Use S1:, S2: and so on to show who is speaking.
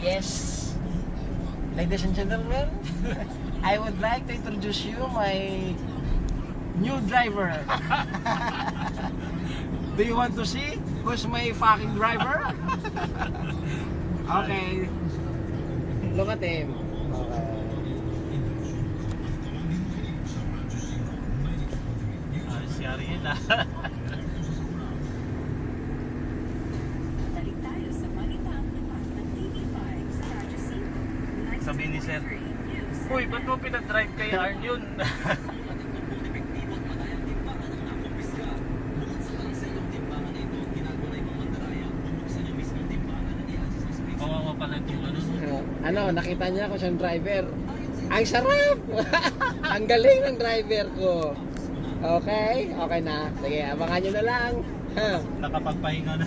S1: Yes. Ladies and gentlemen, I would like to introduce you my new driver. Do you want to see who's my fucking driver? Okay. Look at him. Okay.
S2: Si Ariel ah. Sabihin ni Sir, uy, ba't mo pinadrive kay Arn yun? Kawawa pala yung
S1: Ano, nakita niya ako siyang driver. Ang sarap! Ang galing ng driver ko. Okay? Okay na. Sige, abangan nyo na lang.
S2: nakapagpahinga na.